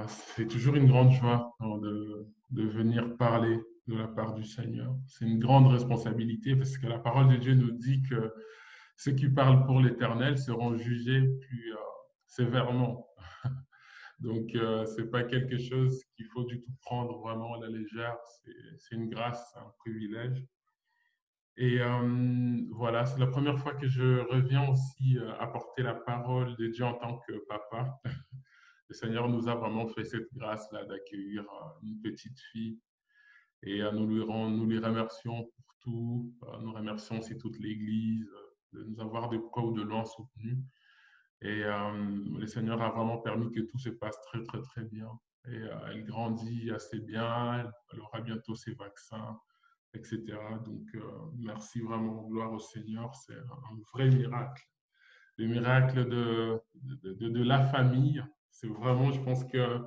C'est toujours une grande joie hein, de venir parler de la part du Seigneur. C'est une grande responsabilité parce que la parole de Dieu nous dit que ceux qui parlent pour l'Éternel seront jugés plus sévèrement. Donc, ce n'est pas quelque chose qu'il faut du tout prendre vraiment à la légère. C'est une grâce, un privilège. Et voilà, c'est la première fois que je reviens aussi apporter la parole de Dieu en tant que papa. Le Seigneur nous a vraiment fait cette grâce-là d'accueillir une petite fille et nous lui remercions pour tout. Nous remercions aussi toute l'Église de nous avoir de près ou de loin soutenus. Et le Seigneur a vraiment permis que tout se passe très, très, très bien. Et elle grandit assez bien, elle aura bientôt ses vaccins, etc. Donc, merci vraiment, gloire au Seigneur, c'est un vrai miracle. Le miracle de la famille, c'est vraiment, je pense que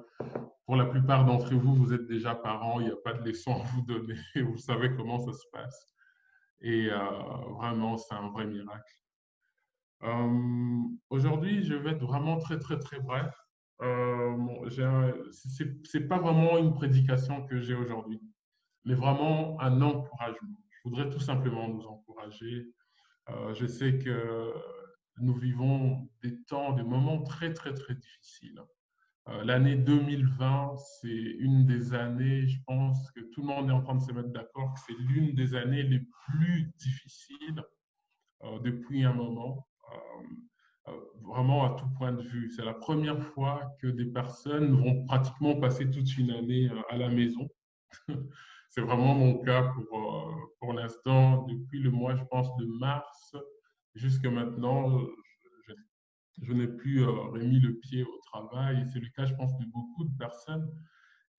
pour la plupart d'entre vous, vous êtes déjà parents, il n'y a pas de leçon à vous donner, vous savez comment ça se passe. Et vraiment, c'est un vrai miracle. Aujourd'hui, je vais être vraiment très, très, très bref. C'est pas vraiment une prédication que j'ai aujourd'hui, mais vraiment un encouragement. Je voudrais tout simplement nous encourager. Je sais que nous vivons des temps, des moments très, très, très difficiles. L'année 2020, c'est une des années, je pense que tout le monde est en train de se mettre d'accord, que c'est l'une des années les plus difficiles depuis un moment, vraiment à tout point de vue. C'est la première fois que des personnes vont pratiquement passer toute une année à la maison. C'est vraiment mon cas pour l'instant, depuis le mois, je pense, de mars jusqu'à maintenant, je, je n'ai plus remis le pied au travail. C'est le cas, je pense, de beaucoup de personnes.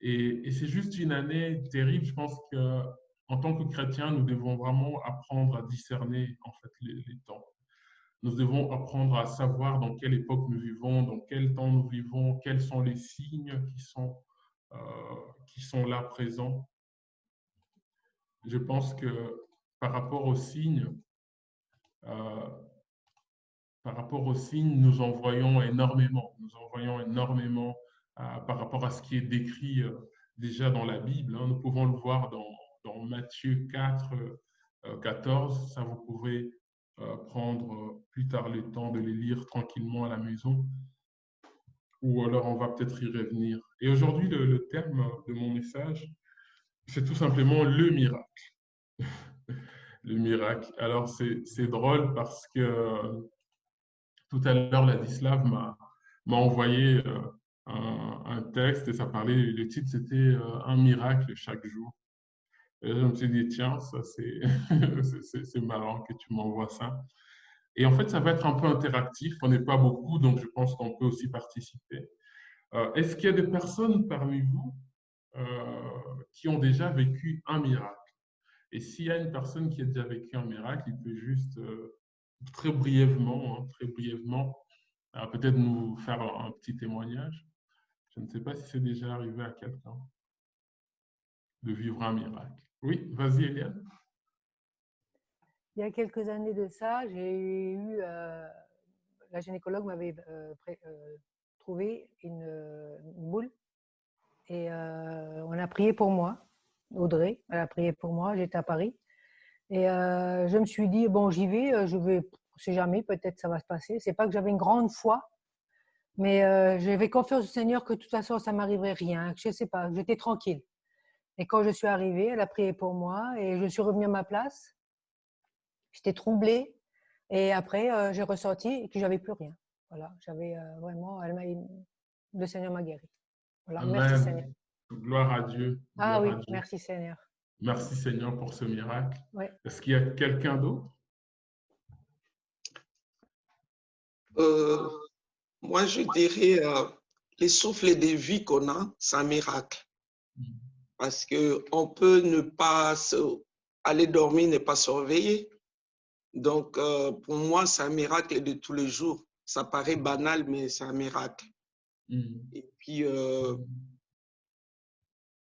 Et c'est juste une année terrible. Je pense que en tant que chrétiens, nous devons vraiment apprendre à discerner en fait les temps. Nous devons apprendre à savoir dans quelle époque nous vivons, dans quel temps nous vivons, quels sont les signes euh, qui sont là présents. Je pense que par rapport aux signes, euh, par rapport aux signes, nous en voyons énormément. Nous en voyons énormément par rapport à ce qui est décrit déjà dans la Bible. Hein. Nous pouvons le voir dans Matthieu 4, 14. Ça, vous pouvez prendre plus tard le temps de les lire tranquillement à la maison. Ou alors on va peut-être y revenir. Et aujourd'hui, le thème de mon message, c'est tout simplement le miracle. Le miracle. Alors, c'est drôle parce que tout à l'heure, Ladislav m'a envoyé un texte et ça parlait, le titre c'était Un miracle chaque jour. Et je me suis dit, tiens, ça c'est c'est marrant que tu m'envoies ça. Et en fait, ça va être un peu interactif. On n'est pas beaucoup, donc je pense qu'on peut aussi participer. Est-ce qu'il y a des personnes parmi vous qui ont déjà vécu un miracle? Et s'il y a une personne qui a déjà vécu un miracle, il peut juste très brièvement, peut-être nous faire un petit témoignage. Je ne sais pas si c'est déjà arrivé à quelqu'un de vivre un miracle. Oui, vas-y, Eliane. Il y a quelques années de ça, j'ai eu, la gynécologue m'avait trouvé une boule et on a prié pour moi. Audrey, elle a prié pour moi, j'étais à Paris. Et je me suis dit, bon, j'y vais, je vais, on sait jamais, peut-être ça va se passer. C'est pas que j'avais une grande foi, mais j'avais confiance au Seigneur que de toute façon, ça m'arriverait rien. Je sais pas, j'étais tranquille. Et quand je suis arrivée, elle a prié pour moi et je suis revenue à ma place. J'étais troublée. Et après, j'ai ressenti que j'avais plus rien. Voilà, j'avais vraiment, le Seigneur m'a guéri. Voilà, merci Seigneur. Amen. Gloire à Dieu. Ah Gloire à oui, Dieu. merci Seigneur. Merci Seigneur pour ce miracle. Ouais. Est-ce qu'il y a quelqu'un d'autre? Euh, Moi, je dirais, les souffles de vie qu'on a, c'est un miracle. Parce qu'on peut ne pas aller dormir, ne pas surveiller. Donc, pour moi, c'est un miracle de tous les jours. Ça paraît banal, mais c'est un miracle. Et puis,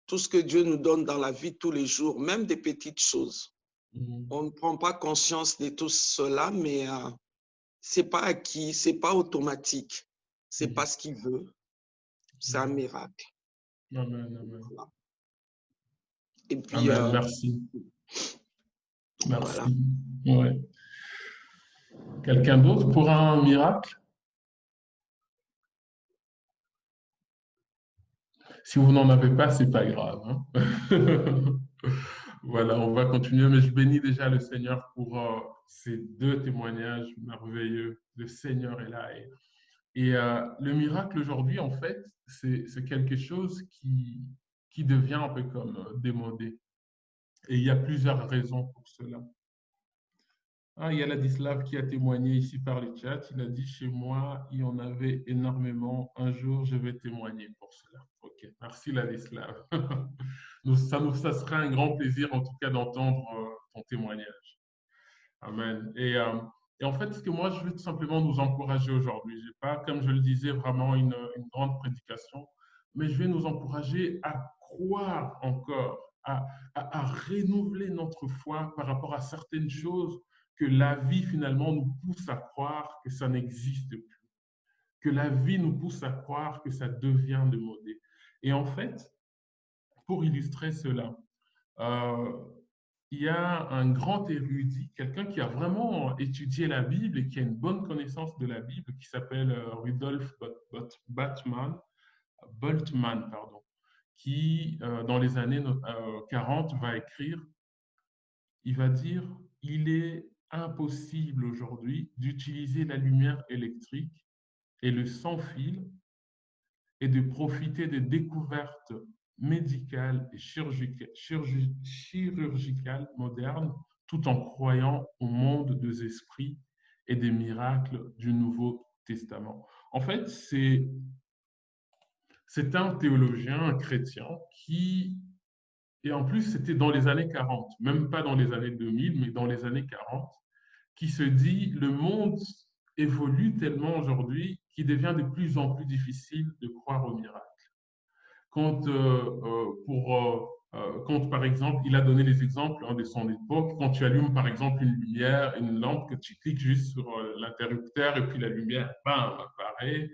tout ce que Dieu nous donne dans la vie tous les jours, même des petites choses. On ne prend pas conscience de tout cela, mais c'est pas acquis, c'est pas automatique. C'est pas ce qu'il veut. c'est un miracle. Amen, amen. Voilà. Et puis, Amen, merci. Merci. Voilà. Ouais. Quelqu'un d'autre pour un miracle? Si vous n'en avez pas, c'est pas grave. Hein. Voilà, on va continuer, mais je bénis déjà le Seigneur pour ces deux témoignages merveilleux. Le Seigneur est là. Et le miracle aujourd'hui, en fait, c'est quelque chose qui devient un peu comme démodé. Et il y a plusieurs raisons pour cela. Ah, il y a Ladislav qui a témoigné ici par le chat. Il a dit, chez moi, il y en avait énormément. Un jour, je vais témoigner pour cela. OK, merci Ladislav. Ça serait un grand plaisir, en tout cas, d'entendre ton témoignage. Amen. Et en fait, ce que moi, je veux tout simplement nous encourager aujourd'hui, je n'ai pas, comme je le disais, vraiment une grande prédication, mais je vais nous encourager à croire encore, à renouveler notre foi par rapport à certaines choses que la vie finalement nous pousse à croire que ça n'existe plus, que la vie nous pousse à croire que ça devient démodé. Et en fait, pour illustrer cela, il y a un grand érudit, quelqu'un qui a vraiment étudié la Bible et qui a une bonne connaissance de la Bible, qui s'appelle Rudolf Bultmann, qui, dans les années 40, va écrire, il va dire, il est impossible aujourd'hui d'utiliser la lumière électrique et le sans-fil et de profiter des découvertes médicales et chirurgicales modernes tout en croyant au monde des esprits et des miracles du Nouveau Testament. En fait, c'est un théologien, un chrétien qui, et en plus c'était dans les années 40, même pas dans les années 2000, mais dans les années 40, qui se dit le monde évolue tellement aujourd'hui qu'il devient de plus en plus difficile de croire au miracle. Quand, quand, par exemple, il a donné les exemples de son époque, quand tu allumes, par exemple, une lumière, une lampe, que tu cliques juste sur l'interrupteur et puis la lumière, bam, apparaît,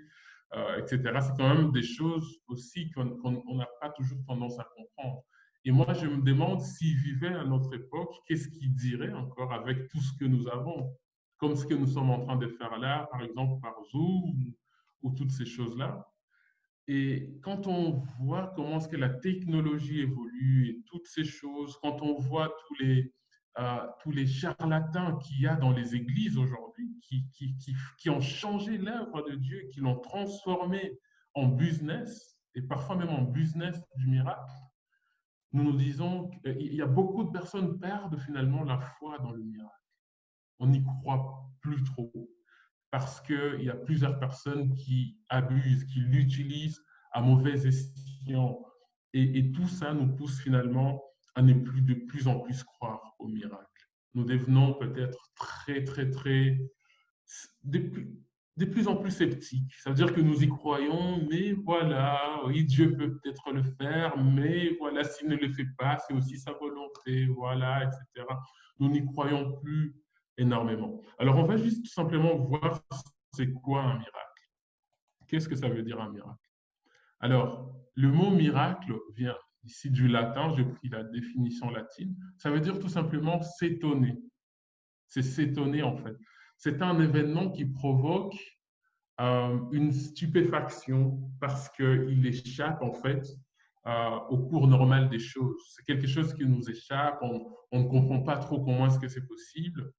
etc. C'est quand même des choses aussi qu'on n'a pas toujours tendance à comprendre. Et moi, je me demande s'il vivait à notre époque, qu'est-ce qu'il dirait encore avec tout ce que nous avons, comme ce que nous sommes en train de faire là, par exemple, par Zoom ou toutes ces choses-là. Et quand on voit comment est-ce que la technologie évolue et toutes ces choses, quand on voit tous les charlatans qu'il y a dans les églises aujourd'hui, qui ont changé l'œuvre de Dieu, qui l'ont transformé en business, et parfois même en business du miracle, nous nous disons qu'il y a beaucoup de personnes qui perdent finalement la foi dans le miracle. On n'y croit plus trop, parce qu'il y a plusieurs personnes qui abusent, qui l'utilisent à mauvais escient. Et tout ça nous pousse finalement à ne plus de plus en plus croire au miracle. Nous devenons peut-être de plus en plus sceptiques. Ça veut dire que nous y croyons, mais voilà, oui, Dieu peut peut-être le faire, mais voilà, s'il ne le fait pas, c'est aussi sa volonté, voilà, etc. Nous n'y croyons plus énormément. Alors, on va juste tout simplement voir c'est quoi un miracle. Qu'est-ce que ça veut dire un miracle? Alors, le mot miracle vient ici du latin, j'ai pris la définition latine, ça veut dire tout simplement s'étonner. C'est s'étonner en fait. C'est un événement qui provoque une stupéfaction parce qu'il échappe en fait au cours normal des choses. C'est quelque chose qui nous échappe, on ne comprend pas trop comment est-ce que c'est possible.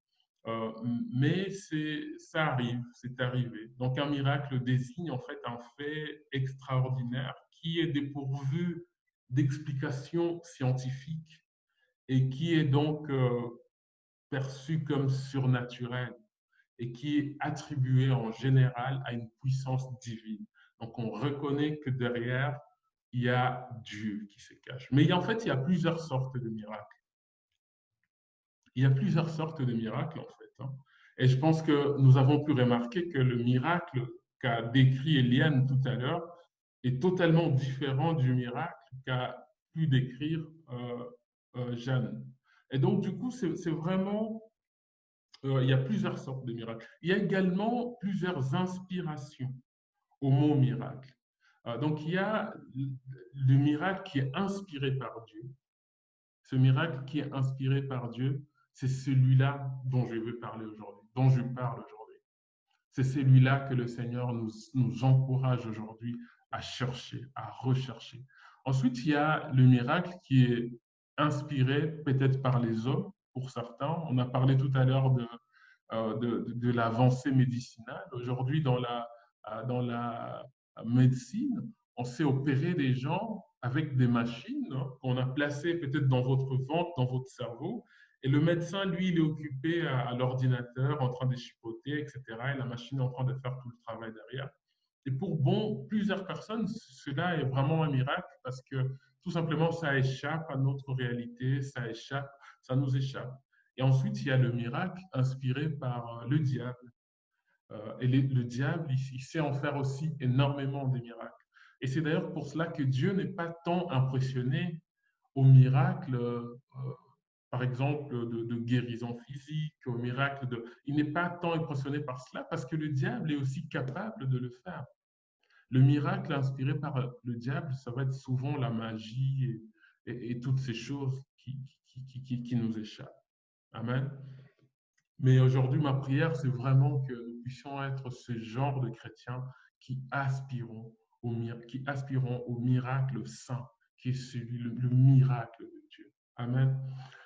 Mais ça arrive, c'est arrivé. Donc un miracle désigne en fait un fait extraordinaire qui est dépourvu d'explications scientifiques et qui est donc perçu comme surnaturel et qui est attribué en général à une puissance divine. Donc on reconnaît que derrière, il y a Dieu qui se cache. Mais en fait, il y a plusieurs sortes de miracles. Il y a plusieurs sortes de miracles en fait. Hein. Et je pense que nous avons pu remarquer que le miracle qu'a décrit Eliane tout à l'heure est totalement différent du miracle qu'a pu décrire Jeanne. Et donc, du coup, c'est vraiment, il y a plusieurs sortes de miracles. Il y a également plusieurs inspirations au mot miracle. Donc, il y a le miracle qui est inspiré par Dieu. Ce miracle qui est inspiré par Dieu, c'est celui-là dont je veux parler aujourd'hui, dont je parle aujourd'hui. C'est celui-là que le Seigneur nous encourage aujourd'hui à chercher, à rechercher. Ensuite, il y a le miracle qui est inspiré peut-être par les hommes, pour certains. On a parlé tout à l'heure de l'avancée médicinale. Aujourd'hui, dans la médecine, on sait opérer des gens avec des machines, hein, qu'on a placées peut-être dans votre ventre, dans votre cerveau. Et le médecin, lui, il est occupé à l'ordinateur, en train de chipoter, etc. Et la machine est en train de faire tout le travail derrière. Et pour plusieurs personnes, cela est vraiment un miracle parce que tout simplement, ça échappe à notre réalité, ça nous échappe. Et ensuite, il y a le miracle inspiré par le diable. Et le diable, il sait en faire aussi énormément de miracles. Et c'est d'ailleurs pour cela que Dieu n'est pas tant impressionné aux miracles, par exemple, de guérison physique, aux miracles de... Il n'est pas tant impressionné par cela parce que le diable est aussi capable de le faire. Le miracle inspiré par le diable, ça va être souvent la magie et toutes ces choses qui nous échappent. Amen. Mais aujourd'hui, ma prière, c'est vraiment que nous puissions être ce genre de chrétiens qui aspirons au miracle saint, qui est celui, le miracle de Dieu. Amen.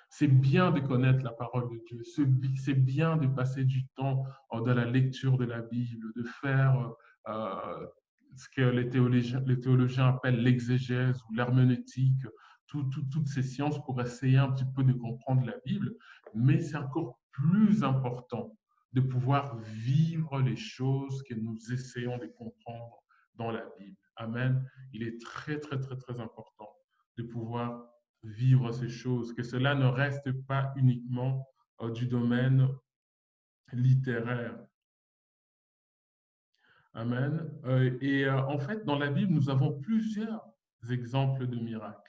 C'est bien de connaître la parole de Dieu. C'est bien de passer du temps dans la lecture de la Bible, de faire ce que les théologiens appellent l'exégèse ou l'herméneutique, toutes ces sciences pour essayer un petit peu de comprendre la Bible. Mais c'est encore plus important de pouvoir vivre les choses que nous essayons de comprendre dans la Bible. Amen. Il est très, très, très, très important de pouvoir vivre ces choses, que cela ne reste pas uniquement du domaine littéraire. Amen. En fait, dans la Bible, nous avons plusieurs exemples de miracles.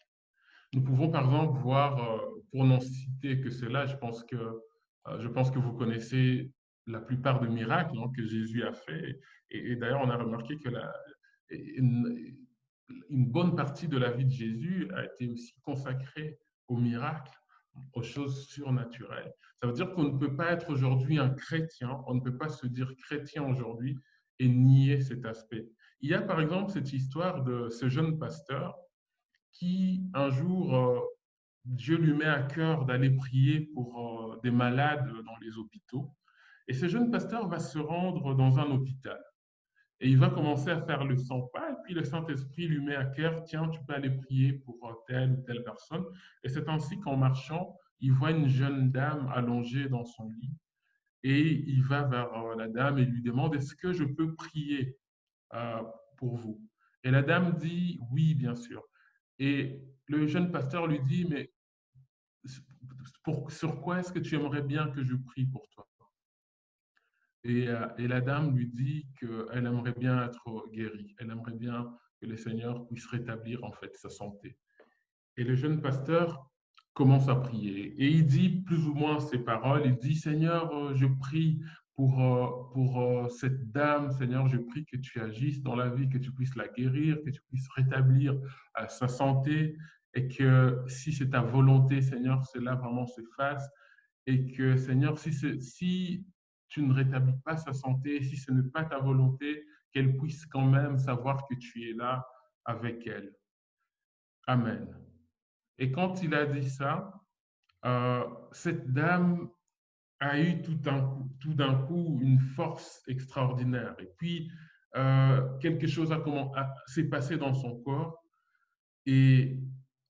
Nous pouvons par exemple voir, pour n'en citer que cela, je pense que vous connaissez la plupart des miracles, hein, que Jésus a fait. Et d'ailleurs, on a remarqué que une bonne partie de la vie de Jésus a été aussi consacrée aux miracles, aux choses surnaturelles. Ça veut dire qu'on ne peut pas être aujourd'hui un chrétien, on ne peut pas se dire chrétien aujourd'hui et nier cet aspect. Il y a par exemple cette histoire de ce jeune pasteur qui, un jour, Dieu lui met à cœur d'aller prier pour des malades dans les hôpitaux. Et ce jeune pasteur va se rendre dans un hôpital. Et il va commencer à faire le 100 pas, et puis le Saint-Esprit lui met à cœur, tiens, tu peux aller prier pour telle ou telle personne. Et c'est ainsi qu'en marchant, il voit une jeune dame allongée dans son lit, et il va vers la dame et lui demande, est-ce que je peux prier euh, pour vous? Et la dame dit, oui, bien sûr. Et le jeune pasteur lui dit, mais sur quoi est-ce que tu aimerais bien que je prie pour toi? Et la dame lui dit qu'elle aimerait bien être guérie. Elle aimerait bien que le Seigneur puisse rétablir en fait sa santé. Et le jeune pasteur commence à prier. Et il dit plus ou moins ces paroles. Il dit, Seigneur, je prie pour cette dame. Seigneur, je prie que tu agisses dans la vie, que tu puisses la guérir, que tu puisses rétablir sa santé. Et que si c'est ta volonté, Seigneur, cela vraiment se fasse. Et que, Seigneur, si tu ne rétablis pas sa santé, si ce n'est pas ta volonté, qu'elle puisse quand même savoir que tu es là avec elle. Amen. Et quand il a dit ça, cette dame a eu tout d'un coup une force extraordinaire. Et puis, quelque chose s'est passé dans son corps et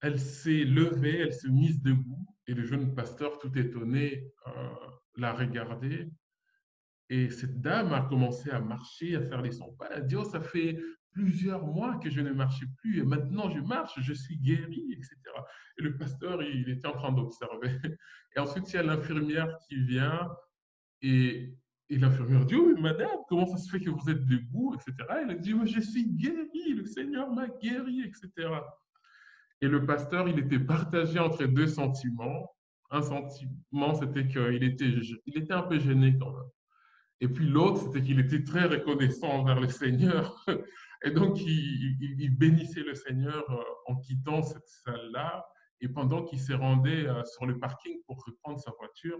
elle s'est levée, elle s'est mise debout et le jeune pasteur, tout étonné, l'a regardée. Et cette dame a commencé à marcher, à faire les 100 pas. Elle a dit, oh, ça fait plusieurs mois que je ne marchais plus et maintenant je marche, je suis guéri, etc. Et le pasteur, il était en train d'observer. Et ensuite, il y a l'infirmière qui vient et l'infirmière dit, oh, madame, comment ça se fait que vous êtes debout, etc. Elle a dit, oh, je suis guéri, le Seigneur m'a guéri, etc. Et le pasteur, il était partagé entre deux sentiments. Un sentiment, c'était qu'il était un peu gêné quand même. Et puis l'autre, c'était qu'il était très reconnaissant envers le Seigneur. Et donc, il bénissait le Seigneur en quittant cette salle-là. Et pendant qu'il se rendait sur le parking pour reprendre sa voiture,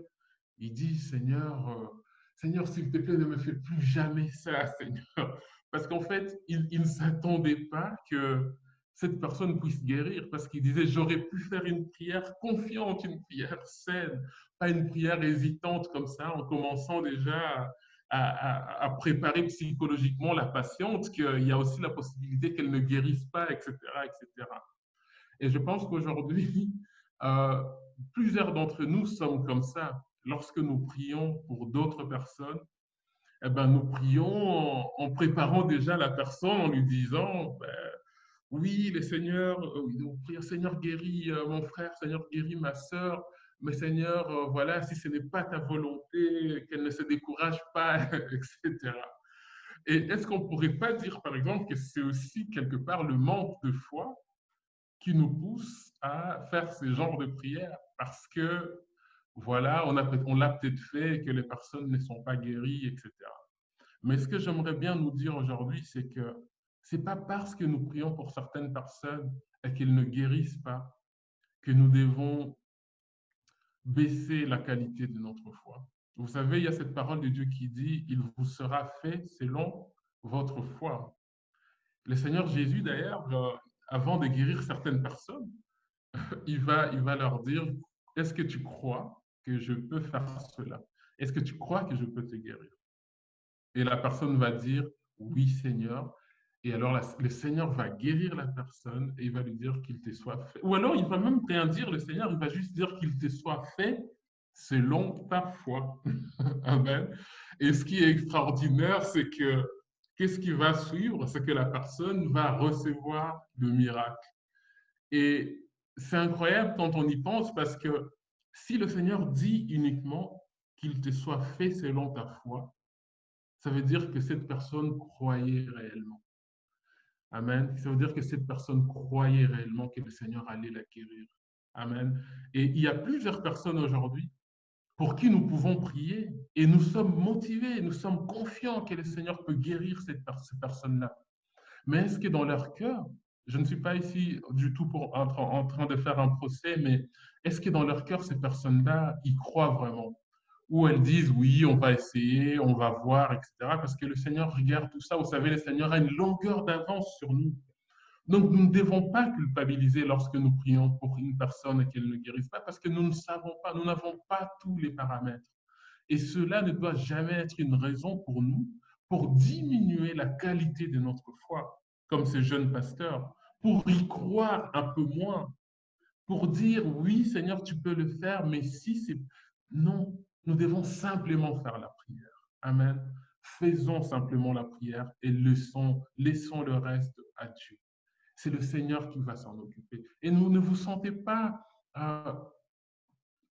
il dit, Seigneur, Seigneur, s'il te plaît, ne me fais plus jamais ça, Seigneur. Parce qu'en fait, il ne s'attendait pas que cette personne puisse guérir, parce qu'il disait, j'aurais pu faire une prière confiante, une prière saine, pas une prière hésitante comme ça, en commençant déjà à préparer psychologiquement la patiente, qu'il y a aussi la possibilité qu'elle ne guérisse pas, etc., etc. Et je pense qu'aujourd'hui, euh, plusieurs d'entre nous sommes comme ça. Lorsque nous prions pour d'autres personnes, eh ben, nous prions en préparant déjà la personne, en lui disant, ben, oui, le Seigneur, nous prions, Seigneur, guéris mon frère, Seigneur, guéris ma sœur, mais Seigneur, voilà, si ce n'est pas ta volonté, qu'elle ne se décourage pas, etc. Et est-ce qu'on ne pourrait pas dire, par exemple, que c'est aussi quelque part le manque de foi qui nous pousse à faire ce genre de prière parce que, voilà, on l'a peut-être fait et que les personnes ne sont pas guéries, etc. Mais ce que j'aimerais bien nous dire aujourd'hui, c'est que ce n'est pas parce que nous prions pour certaines personnes et qu'elles ne guérissent pas que nous devons baisser la qualité de notre foi. Vous savez, il y a cette parole de Dieu qui dit, il vous sera fait selon votre foi. Le Seigneur Jésus, d'ailleurs, avant de guérir certaines personnes, il va leur dire, est-ce que tu crois que je peux faire cela? Est-ce que tu crois que je peux te guérir? Et la personne va dire, oui, Seigneur. Et alors, le Seigneur va guérir la personne et il va lui dire qu'il te soit fait. Ou alors, il va même rien dire, le Seigneur, il va juste dire qu'il te soit fait selon ta foi. Amen. Et ce qui est extraordinaire, c'est que qu'est-ce qui va suivre? C'est que la personne va recevoir le miracle. Et c'est incroyable quand on y pense parce que si le Seigneur dit uniquement qu'il te soit fait selon ta foi, ça veut dire que cette personne croyait réellement. Amen. Ça veut dire que cette personne croyait réellement que le Seigneur allait la guérir. Amen. Et il y a plusieurs personnes aujourd'hui pour qui nous pouvons prier et nous sommes motivés, nous sommes confiants que le Seigneur peut guérir ces personnes-là. Mais est-ce que dans leur cœur, je ne suis pas ici du tout en train de faire un procès, mais est-ce que dans leur cœur, ces personnes-là, y croient vraiment? Ou elles disent, oui, on va essayer, on va voir, etc. Parce que le Seigneur regarde tout ça. Vous savez, le Seigneur a une longueur d'avance sur nous. Donc, nous ne devons pas culpabiliser lorsque nous prions pour une personne et qu'elle ne guérisse pas, parce que nous ne savons pas, nous n'avons pas tous les paramètres. Et cela ne doit jamais être une raison pour nous pour diminuer la qualité de notre foi, comme ces jeunes pasteurs, pour y croire un peu moins, pour dire oui, Seigneur, tu peux le faire, mais si c'est... Non, nous devons simplement faire la prière. Amen. Faisons simplement la prière et laissons le reste à Dieu. C'est le Seigneur qui va s'en occuper. Et vous ne vous sentez pas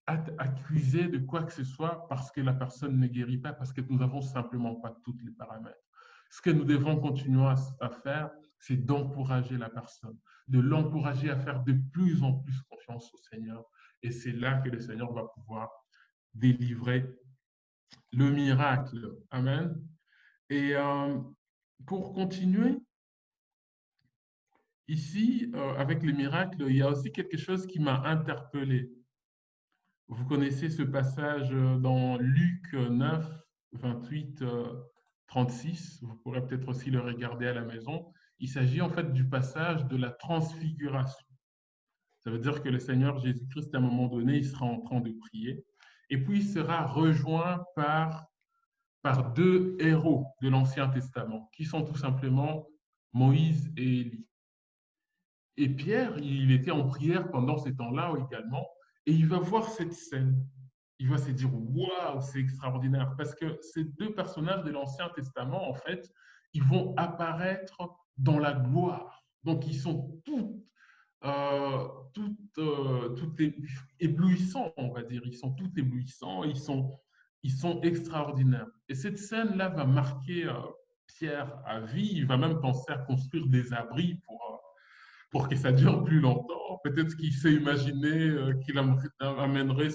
accusé de quoi que ce soit parce que la personne ne guérit pas, parce que nous n'avons simplement pas tous les paramètres. Ce que nous devons continuer à faire, c'est d'encourager la personne, de l'encourager à faire de plus en plus confiance au Seigneur. Et c'est là que le Seigneur va pouvoir délivrer le miracle. Amen. Et pour continuer, ici, avec les miracles, il y a aussi quelque chose qui m'a interpellé. Vous connaissez ce passage dans Luc 9, 28, 36. Vous pourrez peut-être aussi le regarder à la maison. Il s'agit en fait du passage de la transfiguration. Ça veut dire que le Seigneur Jésus-Christ, à un moment donné, il sera en train de prier. Et puis, il sera rejoint par deux héros de l'Ancien Testament, qui sont tout simplement Moïse et Élie. Et Pierre, il était en prière pendant ces temps-là également, et il va voir cette scène. Il va se dire, waouh, c'est extraordinaire, parce que ces deux personnages de l'Ancien Testament, en fait, ils vont apparaître dans la gloire. Donc, ils sont tout éblouissants, on va dire. Ils sont tout éblouissants, ils sont extraordinaires. Et cette scène-là va marquer Pierre à vie. Il va même penser à construire des abris pour que ça dure plus longtemps. Peut-être qu'il s'est imaginé qu'il amènerait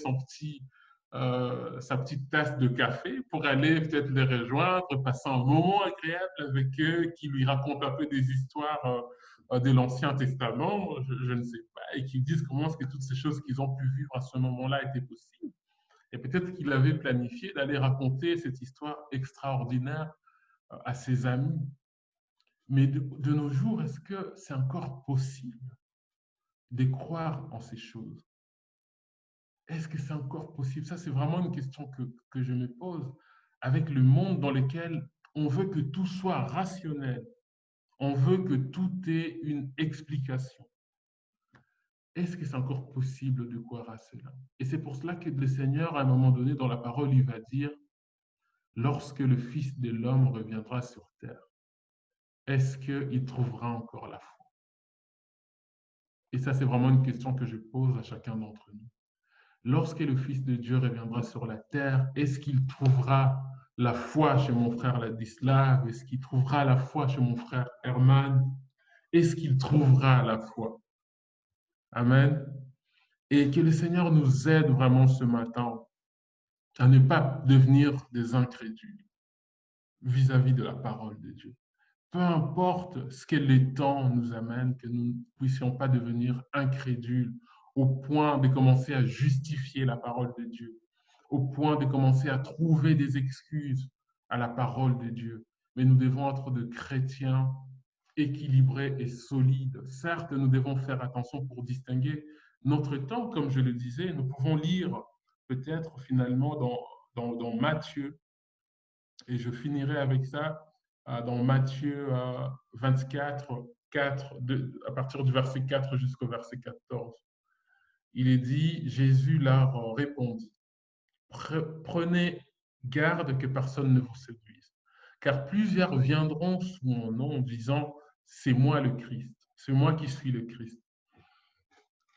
sa petite tasse de café pour aller peut-être les rejoindre, passer un moment agréable avec eux, qui lui racontent un peu des histoires de l'Ancien Testament, je ne sais pas, et qui disent comment est-ce que toutes ces choses qu'ils ont pu vivre à ce moment-là étaient possibles. Et peut-être qu'il avait planifié d'aller raconter cette histoire extraordinaire à ses amis. Mais de nos jours, est-ce que c'est encore possible de croire en ces choses? Est-ce que c'est encore possible? Ça, c'est vraiment une question que je me pose avec le monde dans lequel on veut que tout soit rationnel. On veut que tout ait une explication. Est-ce que c'est encore possible de croire à cela? Et c'est pour cela que le Seigneur, à un moment donné, dans la parole, il va dire, lorsque le Fils de l'homme reviendra sur terre, est-ce qu'il trouvera encore la foi? Et ça, c'est vraiment une question que je pose à chacun d'entre nous. Lorsque le Fils de Dieu reviendra sur la terre, est-ce qu'il trouvera la foi chez mon frère Ladislav? Est-ce qu'il trouvera la foi chez mon frère Herman? Est-ce qu'il trouvera la foi? Amen. Et que le Seigneur nous aide vraiment ce matin à ne pas devenir des incrédules vis-à-vis de la parole de Dieu. Peu importe ce que les temps nous amènent, que nous ne puissions pas devenir incrédules au point de commencer à justifier la parole de Dieu, au point de commencer à trouver des excuses à la parole de Dieu. Mais nous devons être de chrétiens équilibrés et solides. Certes, nous devons faire attention pour distinguer notre temps, comme je le disais. Nous pouvons lire peut-être finalement dans Matthieu, et je finirai avec ça, dans Matthieu 24, 4, à partir du verset 4 jusqu'au verset 14. Il est dit, Jésus leur répondit, prenez garde que personne ne vous séduise, car plusieurs viendront sous mon nom disant, c'est moi le Christ, c'est moi qui suis le Christ.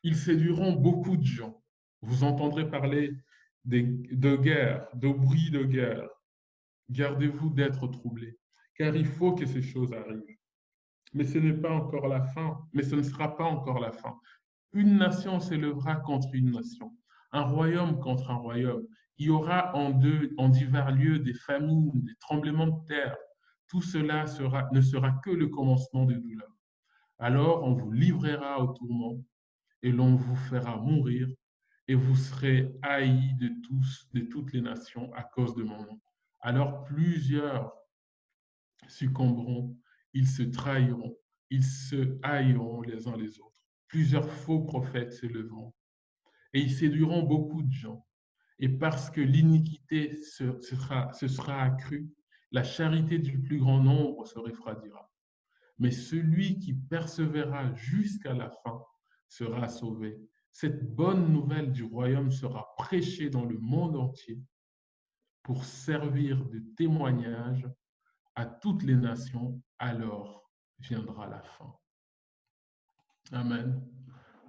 Ils séduiront beaucoup de gens. Vous entendrez parler de guerre, de bruit de guerre. Gardez-vous d'être troublés, car il faut que ces choses arrivent. Mais ce n'est pas encore la fin, mais ce ne sera pas encore la fin. Une nation s'élèvera contre une nation, un royaume contre un royaume. Il y aura en divers lieux des famines, des tremblements de terre. Tout cela ne sera que le commencement des douleurs. Alors on vous livrera au tourment et l'on vous fera mourir et vous serez haïs de tous, de toutes les nations à cause de mon nom. Alors plusieurs succomberont, ils se trahiront, ils se haïront les uns les autres. Plusieurs faux prophètes se leveront et ils séduiront beaucoup de gens. Et parce que l'iniquité se sera accrue, la charité du plus grand nombre se refroidira. Mais celui qui persévérera jusqu'à la fin sera sauvé. Cette bonne nouvelle du royaume sera prêchée dans le monde entier pour servir de témoignage à toutes les nations, alors viendra la fin. Amen.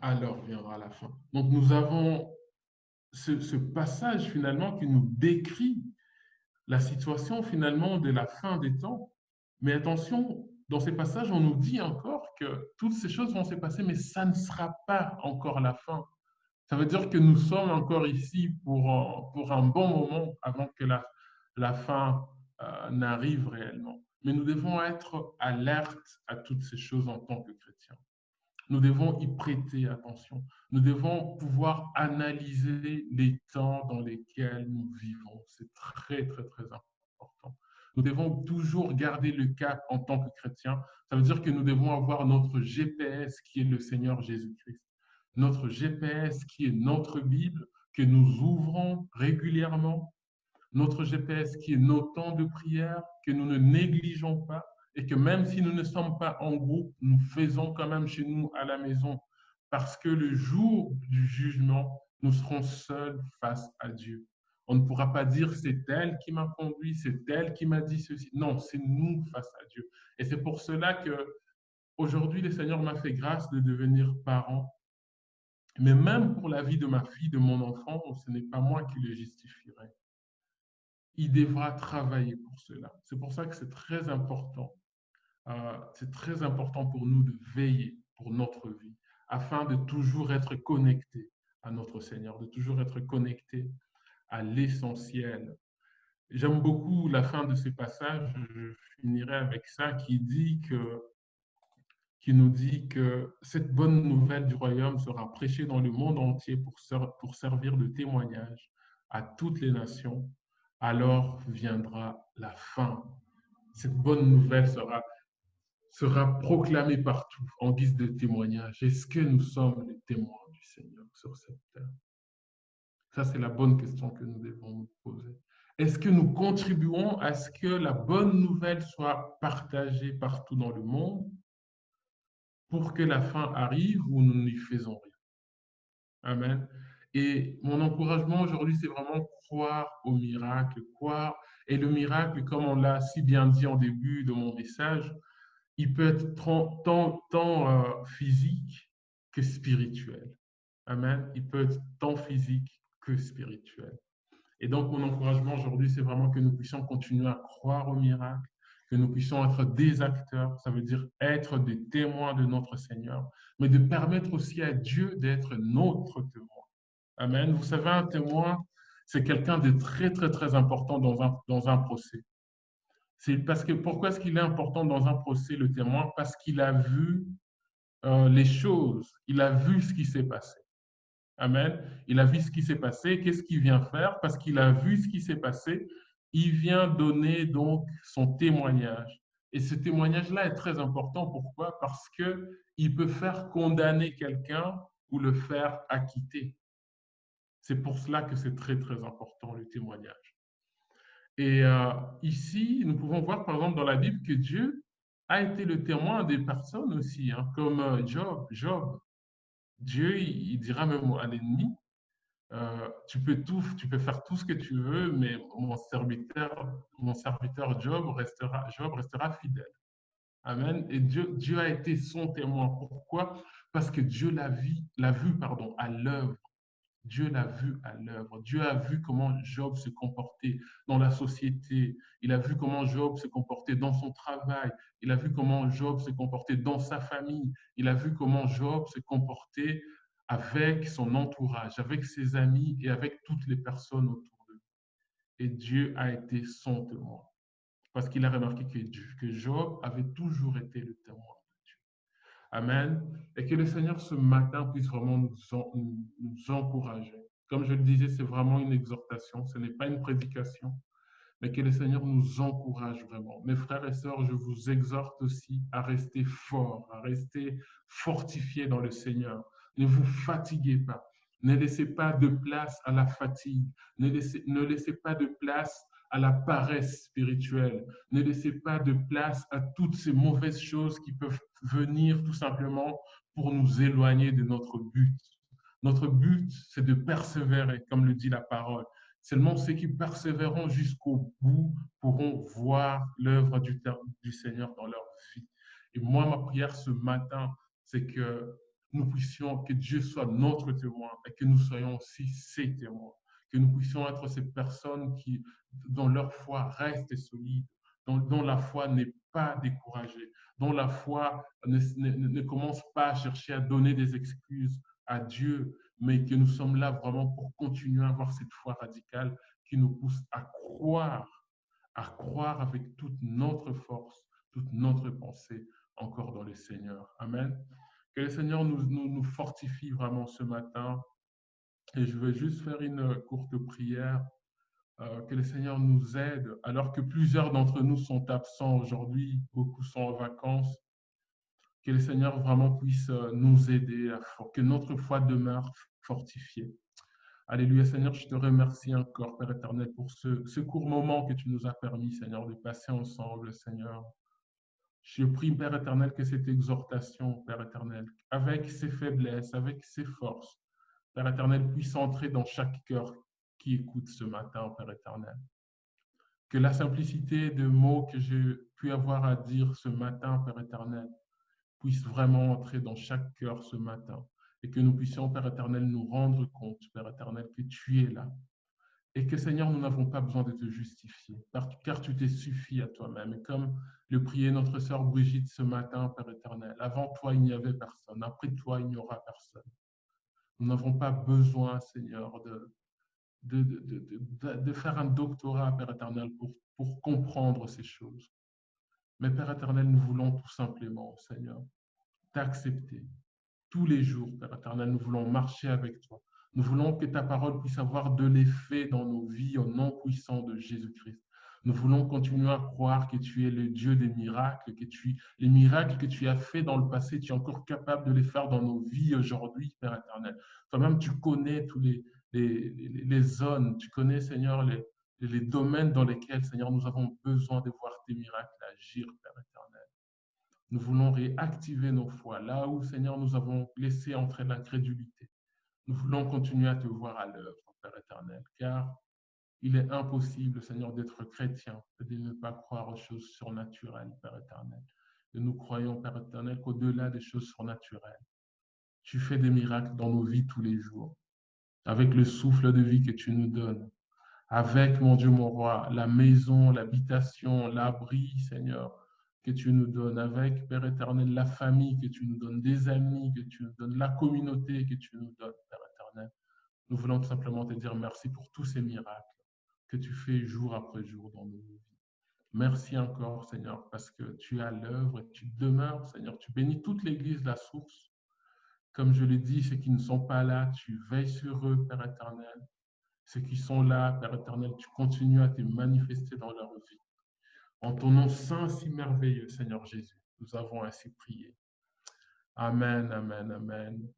Alors viendra la fin. Donc nous avons ce passage finalement qui nous décrit la situation finalement de la fin des temps. Mais attention, dans ces passages, on nous dit encore que toutes ces choses vont se passer, mais ça ne sera pas encore la fin. Ça veut dire que nous sommes encore ici pour un bon moment avant que la fin n'arrive réellement. Mais nous devons être alertes à toutes ces choses en tant que chrétiens. Nous devons y prêter attention. Nous devons pouvoir analyser les temps dans lesquels nous vivons. C'est très, très, très important. Nous devons toujours garder le cap en tant que chrétiens. Ça veut dire que nous devons avoir notre GPS qui est le Seigneur Jésus-Christ. Notre GPS qui est notre Bible, que nous ouvrons régulièrement. Notre GPS qui est nos temps de prière, que nous ne négligeons pas et que même si nous ne sommes pas en groupe, nous faisons quand même chez nous à la maison. Parce que le jour du jugement, nous serons seuls face à Dieu. On ne pourra pas dire c'est elle qui m'a conduit, c'est elle qui m'a dit ceci. Non, c'est nous face à Dieu. Et c'est pour cela que aujourd'hui, le Seigneur m'a fait grâce de devenir parent. Mais même pour la vie de ma fille, de mon enfant, ce n'est pas moi qui le justifierai. Il devra travailler pour cela. C'est pour ça que c'est très important. C'est très important pour nous de veiller pour notre vie, afin de toujours être connecté à notre Seigneur, de toujours être connecté à l'essentiel. J'aime beaucoup la fin de ce passage, je finirai avec ça, qui nous dit que cette bonne nouvelle du royaume sera prêchée dans le monde entier pour servir de témoignage à toutes les nations. Alors viendra la fin. Cette bonne nouvelle sera proclamée partout en guise de témoignage. Est-ce que nous sommes les témoins du Seigneur sur cette terre? Ça, c'est la bonne question que nous devons nous poser. Est-ce que nous contribuons à ce que la bonne nouvelle soit partagée partout dans le monde pour que la fin arrive ou nous n'y faisons rien? Amen. Et mon encouragement aujourd'hui, c'est vraiment croire au miracle, croire. Et le miracle, comme on l'a si bien dit en début de mon message, il peut être tant physique que spirituel. Amen. Il peut être tant physique que spirituel. Et donc, mon encouragement aujourd'hui, c'est vraiment que nous puissions continuer à croire au miracle, que nous puissions être des acteurs, ça veut dire être des témoins de notre Seigneur, mais de permettre aussi à Dieu d'être notre témoin. Amen. Vous savez, un témoin, c'est quelqu'un de très, très, très important dans un procès. Pourquoi est-ce qu'il est important dans un procès, le témoin? Parce qu'il a vu les choses, il a vu ce qui s'est passé. Amen. Il a vu ce qui s'est passé. Qu'est-ce qu'il vient faire? Parce qu'il a vu ce qui s'est passé, il vient donner donc son témoignage. Et ce témoignage-là est très important. Pourquoi? Parce qu'il peut faire condamner quelqu'un ou le faire acquitter. C'est pour cela que c'est très, très important, le témoignage. Et ici, nous pouvons voir, par exemple, dans la Bible, que Dieu a été le témoin des personnes aussi, hein, comme Job. Dieu, il dira même à l'ennemi, tu peux faire tout ce que tu veux, mais mon serviteur Job restera fidèle. Amen. Et Dieu a été son témoin. Pourquoi? Parce que Dieu l'a vu, à l'œuvre. Dieu l'a vu à l'œuvre. Dieu a vu comment Job se comportait dans la société. Il a vu comment Job se comportait dans son travail. Il a vu comment Job se comportait dans sa famille. Il a vu comment Job se comportait avec son entourage, avec ses amis et avec toutes les personnes autour de lui. Et Dieu a été son témoin. Parce qu'il a remarqué que Job avait toujours été le témoin de Dieu. Amen. Et que le Seigneur ce matin puisse vraiment nous encourager. Comme je le disais, c'est vraiment une exhortation, ce n'est pas une prédication, mais que le Seigneur nous encourage vraiment. Mes frères et sœurs, je vous exhorte aussi à rester forts, à rester fortifiés dans le Seigneur. Ne vous fatiguez pas. Ne laissez pas de place à la fatigue. Ne laissez pas de place à la paresse spirituelle. Ne laissez pas de place à toutes ces mauvaises choses qui peuvent venir tout simplement pour nous éloigner de notre but. Notre but, c'est de persévérer, comme le dit la parole. Seulement ceux qui persévéreront jusqu'au bout pourront voir l'œuvre du Seigneur dans leur vie. Et moi, ma prière ce matin, c'est que nous puissions, que Dieu soit notre témoin et que nous soyons aussi ses témoins. Que nous puissions être ces personnes dont leur foi reste solide, dont la foi n'est pas découragée, dont la foi ne commence pas à chercher à donner des excuses à Dieu, mais que nous sommes là vraiment pour continuer à avoir cette foi radicale qui nous pousse à croire avec toute notre force, toute notre pensée encore dans le Seigneur. Amen. Que le Seigneur nous fortifie vraiment ce matin. Et je vais juste faire une courte prière. Que le Seigneur nous aide, alors que plusieurs d'entre nous sont absents aujourd'hui, beaucoup sont en vacances. Que le Seigneur vraiment puisse nous aider, que notre foi demeure fortifiée. Alléluia, Seigneur, je te remercie encore, Père éternel, pour ce court moment que tu nous as permis, Seigneur, de passer ensemble, Seigneur. Je prie, Père éternel, que cette exhortation, Père éternel, avec ses faiblesses, avec ses forces, Père éternel, puisse entrer dans chaque cœur qui écoute ce matin, Père éternel. Que la simplicité de mots que j'ai pu avoir à dire ce matin, Père éternel, puisse vraiment entrer dans chaque cœur ce matin et que nous puissions, Père éternel, nous rendre compte, Père éternel, que tu es là et que, Seigneur, nous n'avons pas besoin de te justifier car tu t'es suffi à toi-même. Et comme le priait notre sœur Brigitte ce matin, Père éternel, avant toi, il n'y avait personne, après toi, il n'y aura personne. Nous n'avons pas besoin, Seigneur, de faire un doctorat, Père éternel, pour comprendre ces choses. Mais Père éternel, nous voulons tout simplement, Seigneur, t'accepter tous les jours, Père éternel. Nous voulons marcher avec toi. Nous voulons que ta parole puisse avoir de l'effet dans nos vies au nom puissant de Jésus-Christ. Nous voulons continuer à croire que tu es le Dieu des miracles, les miracles que tu as faits dans le passé, tu es encore capable de les faire dans nos vies aujourd'hui, Père éternel. Toi-même, tu connais tous les zones, tu connais, Seigneur, les domaines dans lesquels, Seigneur, nous avons besoin de voir tes miracles agir, Père éternel. Nous voulons réactiver nos foi là où, Seigneur, nous avons laissé entrer l'incrédulité. Nous voulons continuer à te voir à l'œuvre, Père éternel, car il est impossible, Seigneur, d'être chrétien et de ne pas croire aux choses surnaturelles, Père éternel. Et nous croyons, Père éternel, qu'au-delà des choses surnaturelles, tu fais des miracles dans nos vies tous les jours, avec le souffle de vie que tu nous donnes, avec, mon Dieu, mon roi, la maison, l'habitation, l'abri, Seigneur, que tu nous donnes, avec, Père éternel, la famille que tu nous donnes, des amis que tu nous donnes, la communauté que tu nous donnes, Père éternel. Nous voulons tout simplement te dire merci pour tous ces miracles que tu fais jour après jour dans nos vies. Merci encore, Seigneur, parce que tu es à l'œuvre et tu demeures, Seigneur. Tu bénis toute l'Église, la source. Comme je l'ai dit, ceux qui ne sont pas là, tu veilles sur eux, Père éternel. Ceux qui sont là, Père éternel, tu continues à te manifester dans leur vie. En ton nom saint si merveilleux, Seigneur Jésus, nous avons ainsi prié. Amen, amen, amen.